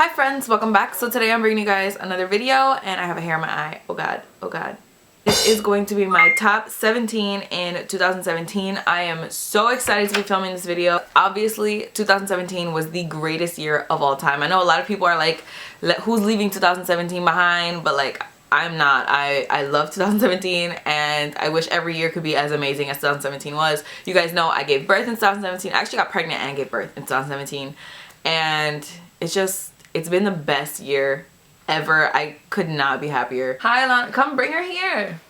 Hi friends, welcome back. So today I'm bringing you guys another video and I have a hair in my eye. Oh god, oh god. This is going to be my top 17 in 2017. I am so excited to be filming this video. Obviously 2017 was the greatest year of all time. I know a lot of people are like, who's leaving 2017 behind? But like, I'm not. I love 2017 and I wish every year could be as amazing as 2017 was. You guys know I gave birth in 2017. I actually got pregnant and gave birth in 2017. And it's been the best year ever. I could not be happier. Hi Alana, come bring her here.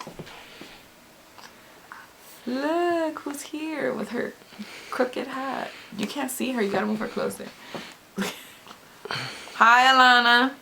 Look who's here with her crooked hat. You can't see her, you gotta move her closer. Hi Alana.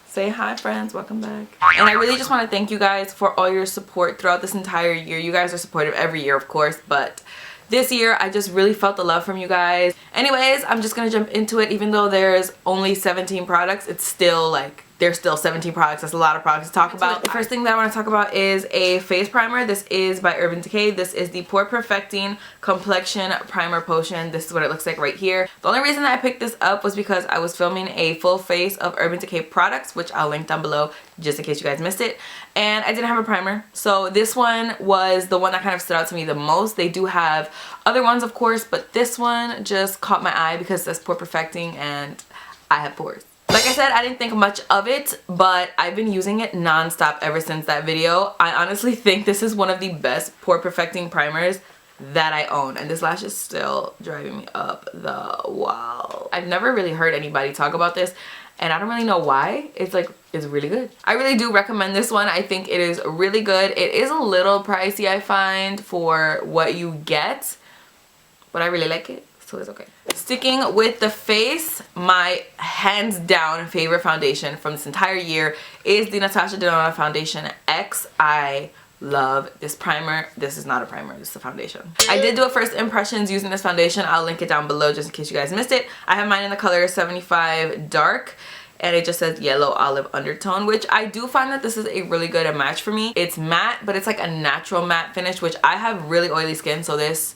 Say hi friends, welcome back. And I really just want to thank you guys for all your support throughout this entire year. You guys are supportive every year of course, but this year I just really felt the love from you guys. Anyways, I'm just gonna jump into it. Even though there's only 17 products, it's still like, there's still 17 products. That's a lot of products to talk about. The first thing that I want to talk about is a face primer. This is by Urban Decay. This is the Pore Perfecting Complexion Primer Potion. This is what it looks like right here. The only reason that I picked this up was because I was filming a full face of Urban Decay products, which I'll link down below just in case you guys missed it. And I didn't have a primer. So this one was the one that kind of stood out to me the most. They do have other ones of course, but this one just caught my eye because it says Pore Perfecting and I have pores. Like I said, I didn't think much of it, but I've been using it non-stop ever since that video. I honestly think this is one of the best pore perfecting primers that I own, and this lash is still driving me up the wall. I've never really heard anybody talk about this, and I don't really know why. It's really good. I really do recommend this one. I think it is really good. It is a little pricey, I find, for what you get, but I really like it, so it's okay. Sticking with the face, my hands down favorite foundation from this entire year is the Natasha Denona Foundation X. I love this primer. This is not a primer, this is a foundation. I did do a first impressions using this foundation. I'll link it down below just in case you guys missed it. I have mine in the color 75 Dark. And it just says yellow olive undertone, which I do find that this is a really good match for me. It's matte, but it's like a natural matte finish, which I have really oily skin, so this,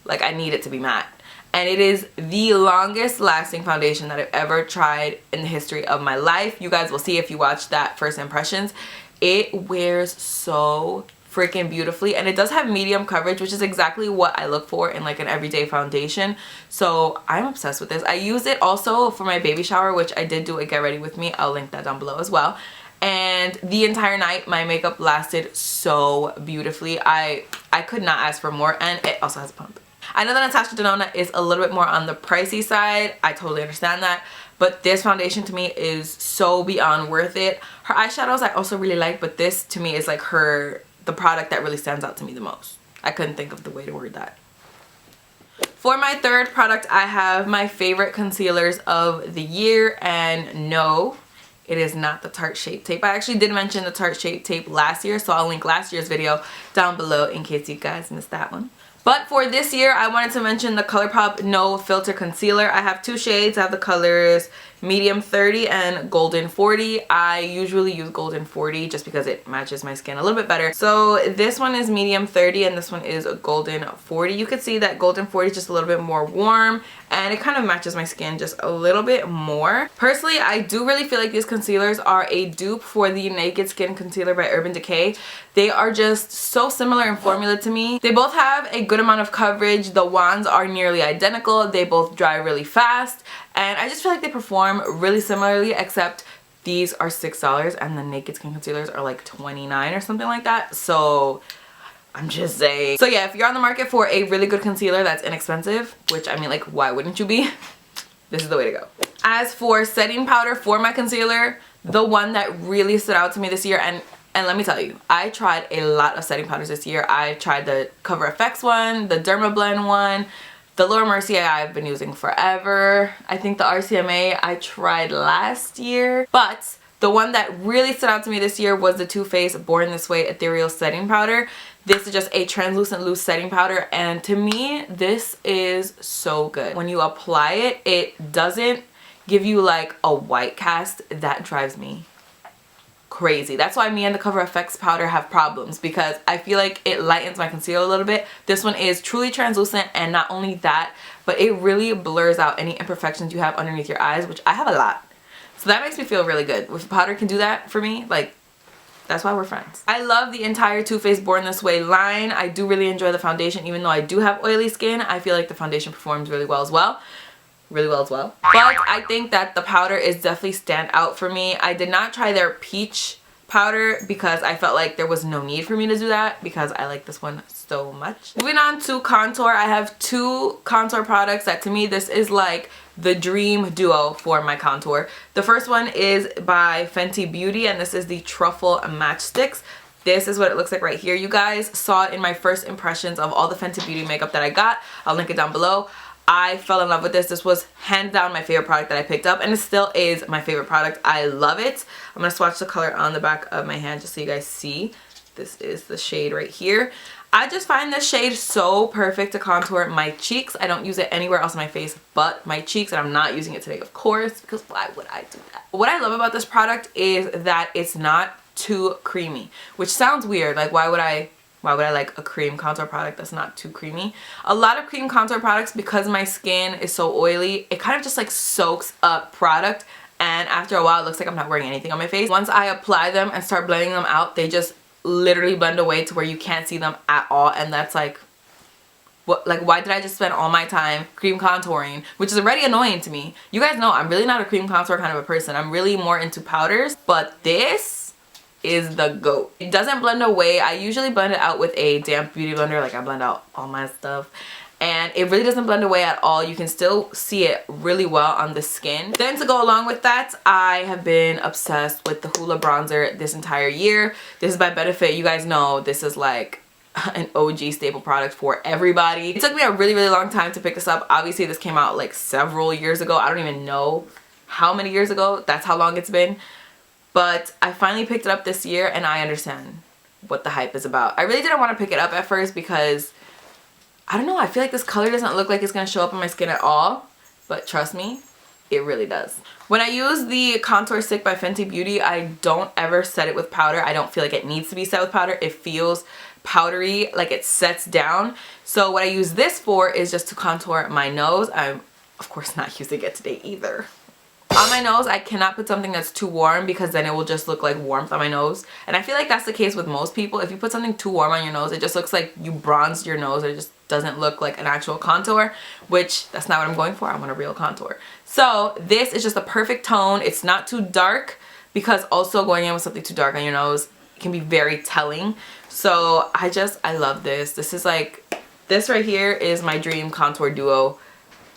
like, I need it to be matte. And it is the longest lasting foundation that I've ever tried in the history of my life. You guys will see if you watch that first impressions. It wears so freaking beautifully, and it does have medium coverage, which is exactly what I look for in like an everyday foundation. So I'm obsessed with this. I use it also for my baby shower, which I did do a get ready with me. I'll link that down below as well. And the entire night my makeup lasted so beautifully. I could not ask for more, and it also has a pump. I know that Natasha Denona is a little bit more on the pricey side. I totally understand that. But this foundation to me is so beyond worth it. Her eyeshadows I also really like, but this to me is like the product that really stands out to me the most. I couldn't think of the way to word that. For my third product, I have my favorite concealers of the year, and no, it is not the Tarte Shape Tape. I actually did mention the Tarte Shape Tape last year, so I'll link last year's video down below in case you guys missed that one. But for this year, I wanted to mention the ColourPop No Filter Concealer. I have two shades. I have the colors Medium 30 and Golden 40. I usually use Golden 40 just because it matches my skin a little bit better. So this one is Medium 30 and this one is Golden 40. You can see that Golden 40 is just a little bit more warm and it kind of matches my skin just a little bit more. Personally, I do really feel like these concealers are a dupe for the Naked Skin Concealer by Urban Decay. They are just so similar in formula to me. They both have a good amount of coverage. The wands are nearly identical. They both dry really fast. And I just feel like they perform really similarly, except these are $6 and the Naked Skin Concealers are like $29 or something like that. So I'm just saying. So yeah, if you're on the market for a really good concealer that's inexpensive, which I mean, like, why wouldn't you be? This is the way to go. As for setting powder for my concealer, the one that really stood out to me this year, and let me tell you, I tried a lot of setting powders this year. I tried the Cover FX one, the Derma Blend one, the Laura Mercier I've been using forever. I think the RCMA I tried last year. But the one that really stood out to me this year was the Too Faced Born This Way Ethereal Setting Powder. This is just a translucent loose setting powder, and to me, this is so good. When you apply it, it doesn't give you like a white cast. That drives me crazy. That's why me and the Cover FX powder have problems, because I feel like it lightens my concealer a little bit. This one is truly translucent, and not only that, but it really blurs out any imperfections you have underneath your eyes, which I have a lot. So that makes me feel really good. If powder can do that for me, like, that's why we're friends. I love the entire Too Faced Born This Way line. I do really enjoy the foundation. Even though I do have oily skin, I feel like the foundation performs really well as well. But I think that the powder is definitely stand out for me. I did not try their peach powder because I felt like there was no need for me to do that because I like this one so much. Moving on to contour, I have two contour products that to me this is like the dream duo for my contour. The first one is by Fenty Beauty and this is the Truffle Matchsticks. This is what it looks like right here. You guys saw it in my first impressions of all the Fenty Beauty makeup that I got. I'll link it down below. I fell in love with this. This was hands down my favorite product that I picked up and it still is my favorite product. I love it. I'm going to swatch the color on the back of my hand just so you guys see. This is the shade right here. I just find this shade so perfect to contour my cheeks. I don't use it anywhere else on my face but my cheeks, and I'm not using it today, of course, because why would I do that? What I love about this product is that it's not too creamy, which sounds weird. Like, why would I like a cream contour product that's not too creamy? A lot of cream contour products, because my skin is so oily, it kind of just like soaks up product, and after a while it looks like I'm not wearing anything on my face. Once I apply them and start blending them out, they just literally blend away to where you can't see them at all, and that's like, what, like, why did I just spend all my time cream contouring, which is already annoying to me. You guys know I'm really not a cream contour kind of a person. I'm really more into powders, but this is the GOAT. It doesn't blend away. I usually blend it out with a damp beauty blender, like I blend out all my stuff, and it really doesn't blend away at all. You can still see it really well on the skin. Then to go along with that, I have been obsessed with the Hoola bronzer this entire year. This is by Benefit. You guys know this is like an OG staple product for everybody. It took me a really long time to pick this up. Obviously this came out like several years ago. I don't even know how many years ago. That's how long it's been. But I finally picked it up this year and I understand what the hype is about. I really didn't want to pick it up at first because, I don't know, I feel like this color doesn't look like it's going to show up on my skin at all. But trust me, it really does. When I use the contour stick by Fenty Beauty, I don't ever set it with powder. I don't feel like it needs to be set with powder. It feels powdery, like it sets down. So what I use this for is just to contour my nose. I'm of course not using it today either. On my nose, I cannot put something that's too warm because then it will just look like warmth on my nose. And I feel like that's the case with most people. If you put something too warm on your nose, it just looks like you bronzed your nose. It just doesn't look like an actual contour, which that's not what I'm going for. I want a real contour. So this is just a perfect tone. It's not too dark because also going in with something too dark on your nose can be very telling. So I love this. This is like, this right here is my dream contour duo.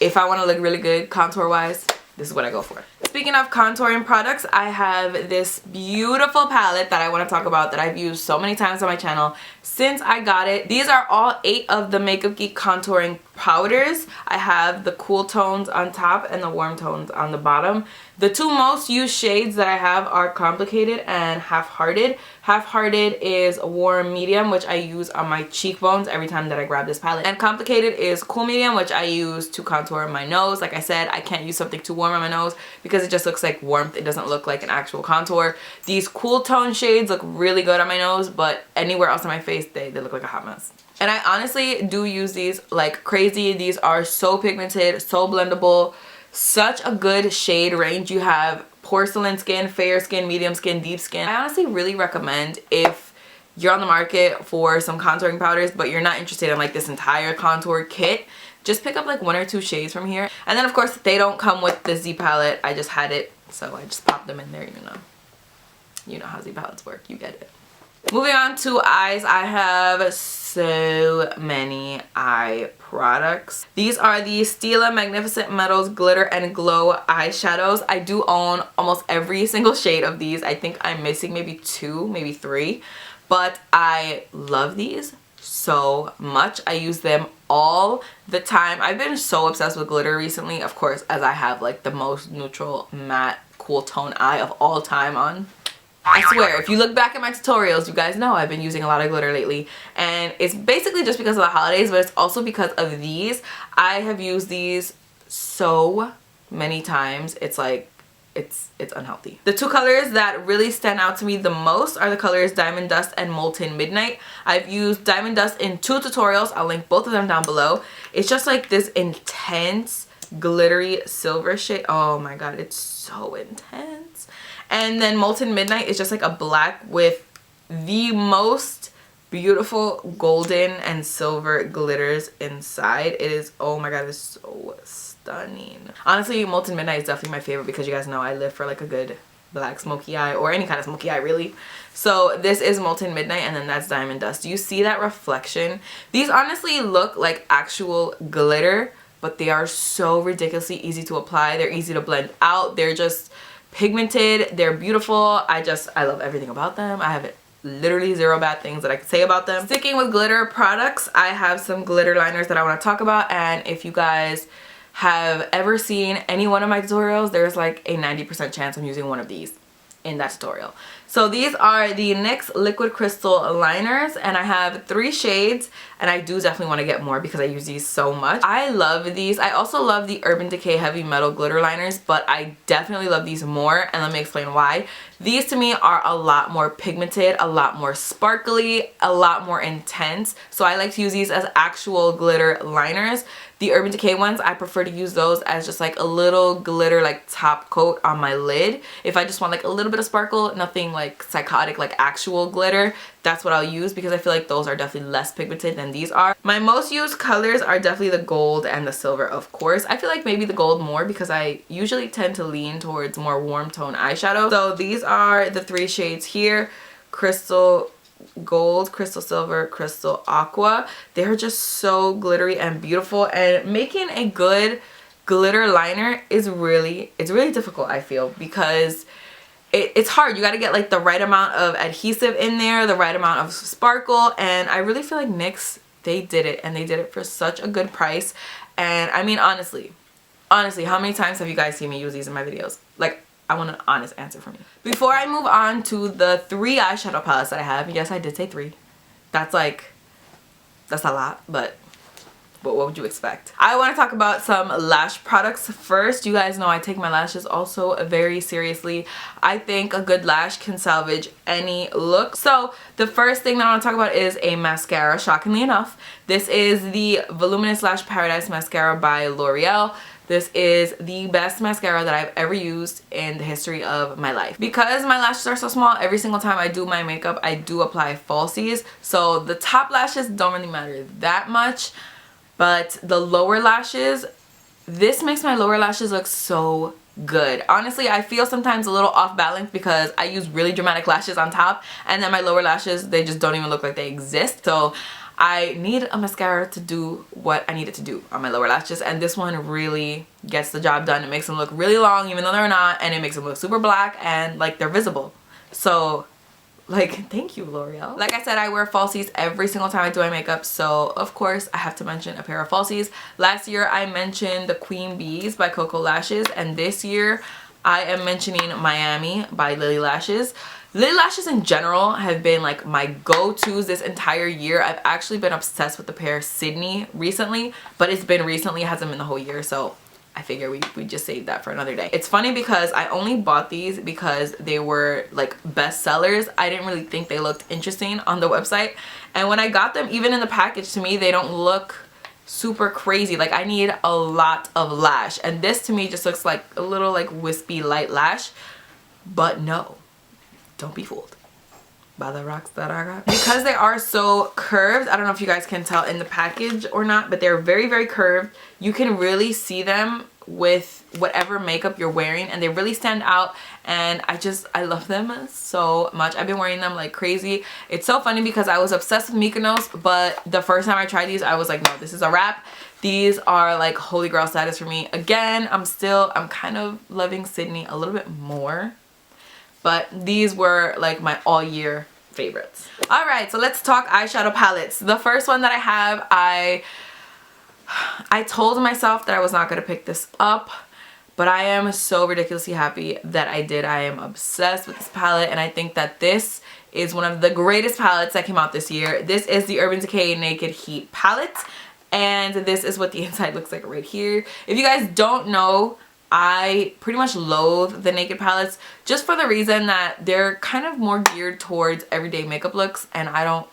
If I want to look really good contour wise, this is what I go for. Speaking of contouring products, I have this beautiful palette that I want to talk about that I've used so many times on my channel since I got it. These are all 8 of the Makeup Geek contouring powders. I have the cool tones on top and the warm tones on the bottom. The 2 most used shades that I have are Complicated and Half-Hearted. Half-Hearted is a warm medium, which I use on my cheekbones every time that I grab this palette. And Complicated is cool medium, which I use to contour my nose. Like I said, I can't use something too warm on my nose because it just looks like warmth. It doesn't look like an actual contour. These cool tone shades look really good on my nose, but anywhere else on my face, they look like a hot mess. And I honestly do use these like crazy. These are so pigmented, so blendable, such a good shade range. You have porcelain skin, fair skin, medium skin, deep skin. I honestly really recommend, if you're on the market for some contouring powders but you're not interested in like this entire contour kit, just pick up like 1 or 2 shades from here. And then of course they don't come with the Z palette. I just had it, so I just popped them in there. You know how Z palettes work, you get it. Moving on to eyes, I have so many eye products. These are the Stila Magnificent Metals Glitter and Glow eyeshadows. I do own almost every single shade of these. I think I'm missing maybe 2, maybe 3, but I love these so much. I use them all the time. I've been so obsessed with glitter recently, of course, as I have like the most neutral matte cool tone eye of all time on. I swear, if you look back at my tutorials, you guys know I've been using a lot of glitter lately. And it's basically just because of the holidays, but it's also because of these. I have used these so many times. It's like, it's unhealthy. The 2 colors that really stand out to me the most are the colors Diamond Dust and Molten Midnight. I've used Diamond Dust in 2 tutorials. I'll link both of them down below. It's just like this intense glittery silver shade. Oh my god, it's so intense. And then Molten Midnight is just like a black with the most beautiful golden and silver glitters inside. It is, oh my god, it's so stunning. Honestly, Molten Midnight is definitely my favorite because you guys know I live for like a good black smoky eye, or any kind of smoky eye really. So this is Molten Midnight, and then that's Diamond Dust. Do you see that reflection? These honestly look like actual glitter, but they are so ridiculously easy to apply. They're easy to blend out. They're just pigmented. They're beautiful. I love everything about them. I have literally zero bad things that I could say about them. Sticking with glitter products, I have some glitter liners that I want to talk about, and if you guys have ever seen any one of my tutorials, there's like a 90% chance I'm using one of these in that tutorial. So these are the NYX Liquid Crystal Liners, and I have 3 shades, and I do definitely want to get more because I use these so much. I love these. I also love the Urban Decay Heavy Metal Glitter Liners, but I definitely love these more, and let me explain why. These to me are a lot more pigmented, a lot more sparkly, a lot more intense, so I like to use these as actual glitter liners. The Urban Decay ones, I prefer to use those as just like a little glitter like top coat on my lid. If I just want like a little bit of sparkle, nothing like psychotic like actual glitter, that's what I'll use because I feel like those are definitely less pigmented than these are. My most used colors are definitely the gold and the silver, of course. I feel like maybe the gold more because I usually tend to lean towards more warm tone eyeshadow. So these are the 3 shades here: Crystal Gold, Crystal Silver, Crystal Aqua. They're just so glittery and beautiful, and making a good glitter liner is it's really difficult, I feel, because it's hard. You got to get like the right amount of adhesive in there, the right amount of sparkle, and I really feel like NYX, they did it, and they did it for such a good price. And I mean, honestly, how many times have you guys seen me use these in my videos? Like, I want an honest answer from you. Before I move on to the 3 eyeshadow palettes that I have, yes, I did say 3. That's a lot, but what would you expect? I want to talk about some lash products first. You guys know I take my lashes also very seriously. I think a good lash can salvage any look. So the first thing that I want to talk about is a mascara, shockingly enough. This is the Voluminous Lash Paradise Mascara by L'Oreal. This is the best mascara that I've ever used in the history of my life. Because my lashes are so small, every single time I do my makeup, I do apply falsies. So the top lashes don't really matter that much, but the lower lashes, this makes my lower lashes look so good. Honestly, I feel sometimes a little off balance because I use really dramatic lashes on top, and then my lower lashes, they just don't even look like they exist. So I need a mascara to do what I need it to do on my lower lashes, and this one really gets the job done. It makes them look really long even though they're not, and it makes them look super black and like they're visible. So like, thank you, L'Oreal. Like I said, I wear falsies every single time I do my makeup, so of course I have to mention a pair of falsies. Last year I mentioned the Queen Bees by Coco Lashes, and this year I am mentioning Miami by Lilly Lashes. Lilly Lashes in general have been like my go-tos this entire year. I've actually been obsessed with the pair Sydney recently, but it's been recently, it hasn't been the whole year, so I figure we just saved that for another day. It's funny because I only bought these because they were like best sellers. I didn't really think they looked interesting on the website, and when I got them, even in the package, to me they don't look super crazy. Like, I need a lot of lash, and this to me just looks like a little like wispy light lash. But no, don't be fooled by the rocks that I got. Because they are so curved, I don't know if you guys can tell in the package or not, but they're very, very curved. You can really see them with whatever makeup you're wearing, and they really stand out, and I love them so much. I've been wearing them like crazy. It's so funny because I was obsessed with Mykonos, but the first time I tried these, I was like, no, this is a wrap. These are like holy grail status for me. Again, I'm kind of loving Sydney a little bit more, but these were like my all year favorites. All right, so let's talk eyeshadow palettes. The first one that I have, I told myself that I was not going to pick this up, but I am so ridiculously happy that I did. I am obsessed with this palette, and I think that this is one of the greatest palettes that came out this year. This is the Urban Decay Naked Heat palette, and this is what the inside looks like right here. If you guys don't know, I pretty much loathe the Naked palettes just for the reason that they're kind of more geared towards everyday makeup looks, and I don't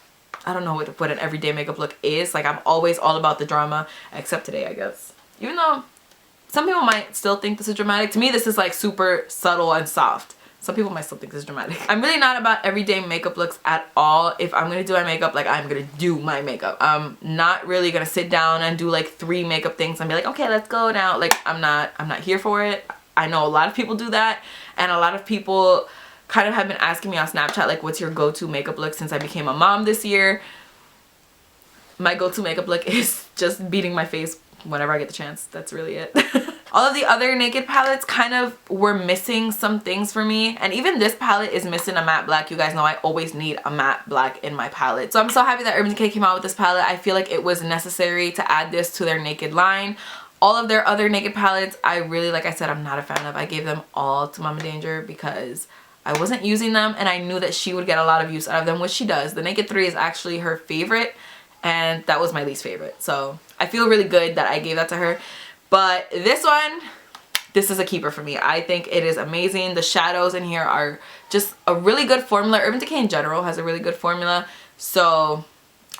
know what an everyday makeup look is. Like, I'm always all about the drama, except today, I guess. Even though some people might still think this is dramatic. To me, this is like super subtle and soft. Some people might still think this is dramatic. I'm really not about everyday makeup looks at all. If I'm gonna do my makeup, like I'm gonna do my makeup. I'm not really gonna sit down and do like 3 makeup things and be like, okay, let's go now. Like I'm not here for it. I know a lot of people do that, and a lot of people kind of have been asking me on Snapchat, like, what's your go-to makeup look since I became a mom this year? My go-to makeup look is just beating my face whenever I get the chance. That's really it. All of the other naked palettes kind of were missing some things for me, and even this palette is missing a matte black. You guys know I always need a matte black in my palette, so I'm so happy that Urban Decay came out with this palette. I feel like it was necessary to add this to their naked line. All of their other naked palettes, I really, like I said, I'm not a fan of. I gave them all to Mama Danger because I wasn't using them, and I knew that she would get a lot of use out of them, which she does. The Naked 3 is actually her favorite, and that was my least favorite. So I feel really good that I gave that to her. But this one, this is a keeper for me. I think it is amazing. The shadows in here are just a really good formula. Urban Decay in general has a really good formula. So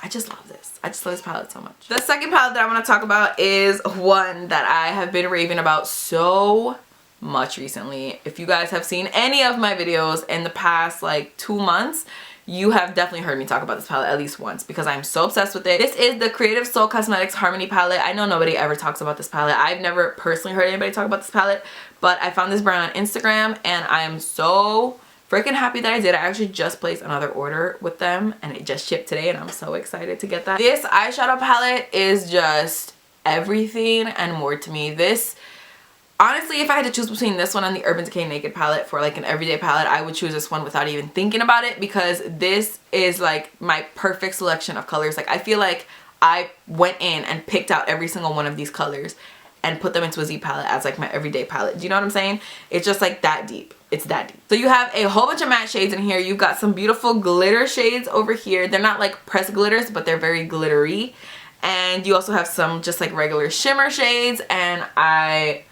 I just love this. I just love this palette so much. The second palette that I want to talk about is one that I have been raving about so much recently. If you guys have seen any of my videos in the past like 2 months, you have definitely heard me talk about this palette at least once because I'm so obsessed with it. This is the Creative Soul Cosmetics Harmony palette. I know nobody ever talks about this palette. I've never personally heard anybody talk about this palette, but I found this brand on Instagram and I am so freaking happy that I did. I actually just placed another order with them and it just shipped today, and I'm so excited to get that. This eyeshadow palette is just everything and more to me. This, honestly, if I had to choose between this one and the Urban Decay Naked palette for like an everyday palette, I would choose this one without even thinking about it because this is like my perfect selection of colors. Like I feel like I went in and picked out every single one of these colors and put them into a Z palette as like my everyday palette. Do you know what I'm saying? It's just like that deep. It's that deep. So you have a whole bunch of matte shades in here. You've got some beautiful glitter shades over here. They're not like pressed glitters, but they're very glittery. And you also have some just like regular shimmer shades, and I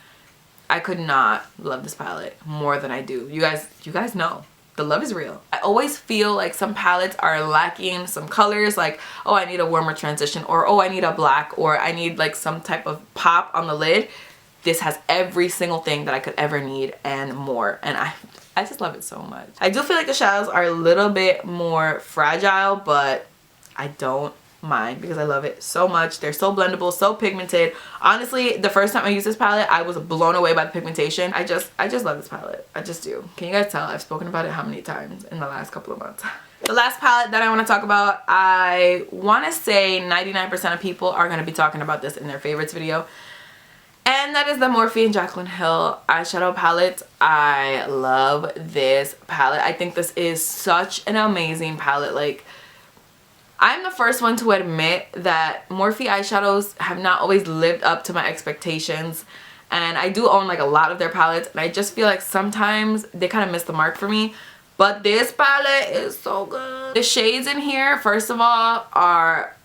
could not love this palette more than I do. You guys know the love is real. I always feel like some palettes are lacking some colors, like, oh, I need a warmer transition, or oh, I need a black, or I need like some type of pop on the lid. This has every single thing that I could ever need and more, and I just love it so much. I do feel like the shadows are a little bit more fragile, but I don't mind because I love it so much. They're so blendable, so pigmented. Honestly, the first time I used this palette, I was blown away by the pigmentation. I just love this palette. I just do. Can you guys tell I've spoken about it how many times in the last couple of months? The last palette that I want to talk about, I want to say 99% of people are going to be talking about this in their favorites video, and that is the Morphe and Jaclyn Hill eyeshadow palette. I love this palette. I think this is such an amazing palette. Like, I'm the first one to admit that Morphe eyeshadows have not always lived up to my expectations, and I do own like a lot of their palettes, and I just feel like sometimes they kind of miss the mark for me. But this palette is so good. The shades in here, first of all, are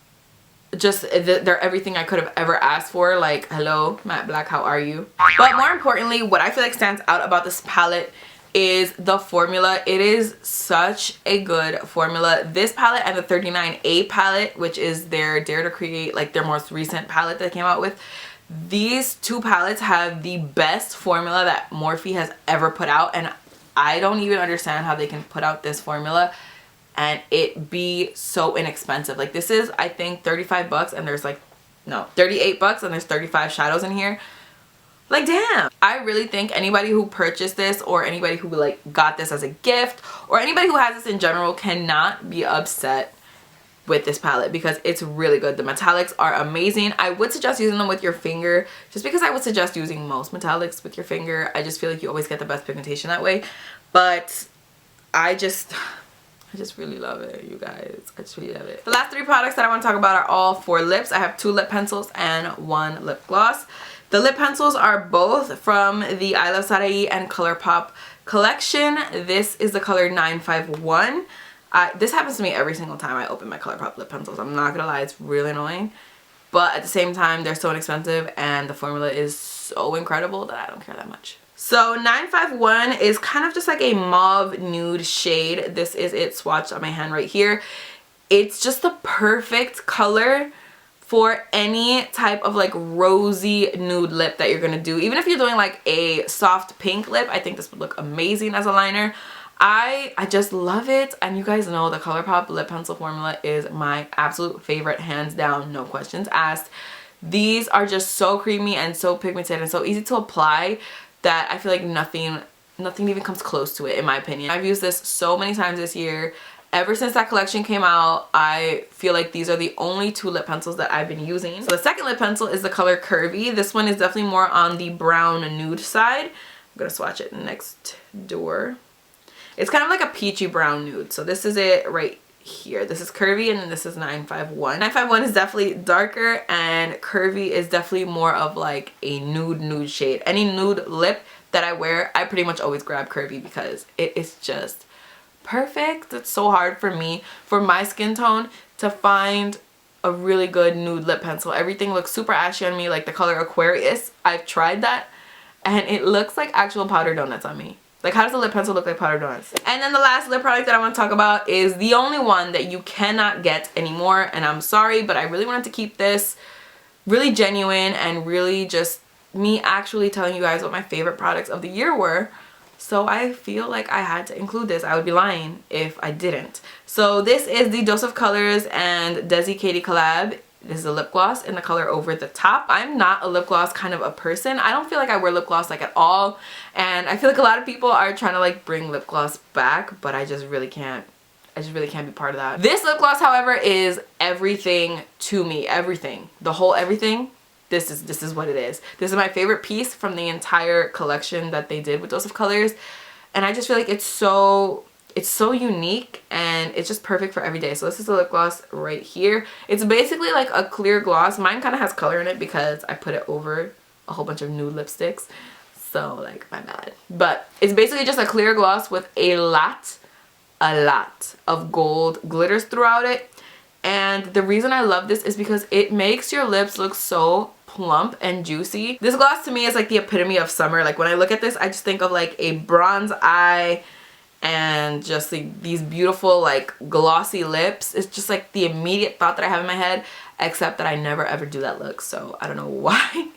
just, they're everything I could have ever asked for. Like, hello, matte black, how are you? But more importantly, what I feel like stands out about this palette is the formula. It is such a good formula. This palette and the 39A palette, which is their Dare to Create, like their most recent palette that they came out with, these two palettes have the best formula that Morphe has ever put out, and I don't even understand how they can put out this formula and it be so inexpensive. Like, this is, I think, 35 bucks, and there's like, no, 38 bucks, and there's 35 shadows in here. Like, damn. I really think anybody who purchased this, or anybody who like got this as a gift, or anybody who has this in general, cannot be upset with this palette because it's really good. The metallics are amazing. I would suggest using them with your finger, just because I would suggest using most metallics with your finger. I just feel like you always get the best pigmentation that way. But I just really love it, you guys. I just really love it. The last 3 products that I want to talk about are all for lips. I have 2 lip pencils and 1 lip gloss. The lip pencils are both from the IluvSarahii and ColourPop collection. This is the color 951. This happens to me every single time I open my ColourPop lip pencils. I'm not gonna lie, it's really annoying. But at the same time, they're so inexpensive and the formula is so incredible that I don't care that much. So 951 is kind of just like a mauve nude shade. This is it swatched on my hand right here. It's just the perfect color for any type of like rosy nude lip that you're gonna do. Even if you're doing like a soft pink lip, I think this would look amazing as a liner. I just love it, and you guys know the ColourPop lip pencil formula is my absolute favorite, hands down, no questions asked. These are just so creamy and so pigmented and so easy to apply that I feel like nothing even comes close to it, in my opinion. I've used this so many times this year. Ever since that collection came out, I feel like these are the only 2 lip pencils that I've been using. So the second lip pencil is the color Curvii. This one is definitely more on the brown nude side. I'm gonna swatch it next door. It's kind of like a peachy brown nude. So this is it right here. This is Curvii, and then this is 951. 951 is definitely darker, and Curvii is definitely more of like a nude shade. Any nude lip that I wear, I pretty much always grab Curvii because it is just perfect. It's so hard for me, for my skin tone, to find a really good nude lip pencil. Everything looks super ashy on me, like the color Aquarius. I've tried that and it looks like actual powdered donuts on me. Like, how does a lip pencil look like powdered donuts? And then the last lip product that I want to talk about is the only one that you cannot get anymore, and I'm sorry, but I really wanted to keep this really genuine and really just me actually telling you guys what my favorite products of the year were. So I feel like I had to include this. I would be lying if I didn't. So this is the Dose of Colors and Desi Katy collab. This is a lip gloss in the color Over the Top. I'm not a lip gloss kind of a person. I don't feel like I wear lip gloss like at all. And I feel like a lot of people are trying to like bring lip gloss back, but I just really can't. I just really can't be part of that. This lip gloss, however, is everything to me. Everything. The whole everything. This is what it is. This is my favorite piece from the entire collection that they did with Dose of Colors. And I just feel like it's so unique and it's just perfect for every day. So this is the lip gloss right here. It's basically like a clear gloss. Mine kind of has color in it because I put it over a whole bunch of nude lipsticks. So like, my bad. But it's basically just a clear gloss with a lot of gold glitters throughout it. And the reason I love this is because it makes your lips look so plump and juicy. This gloss to me is like the epitome of summer. Like when I look at this, I just think of like a bronze eye and just like these beautiful like glossy lips. It's just like the immediate thought that I have in my head, except that I never ever do that look, so I don't know why.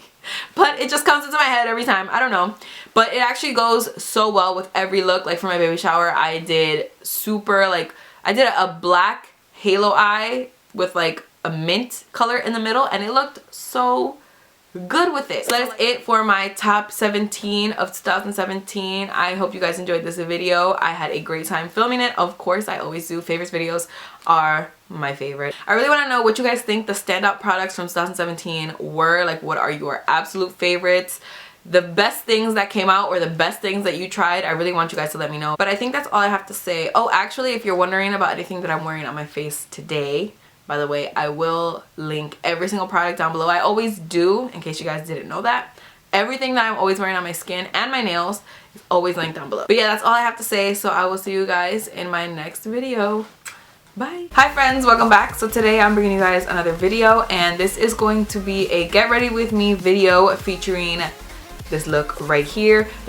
But it just comes into my head every time. I don't know. But it actually goes so well with every look. Like for my baby shower, I did a black halo eye with like a mint color in the middle, and it looked so good with it. So that is it for my top 17 of 2017. I hope you guys enjoyed this video. I had a great time filming it. Of course, I always do. Favorites videos are my favorite. I really want to know what you guys think the standout products from 2017 were. Like, what are your absolute favorites? The best things that came out or the best things that you tried. I really want you guys to let me know. But I think that's all I have to say. Oh, actually, if you're wondering about anything that I'm wearing on my face today, by the way, I will link every single product down below. I always do, in case you guys didn't know that. Everything that I'm always wearing on my skin and my nails is always linked down below. But yeah, that's all I have to say. So I will see you guys in my next video. Bye. Hi friends, welcome back. So today I'm bringing you guys another video, and this is going to be a get ready with me video featuring this look right here.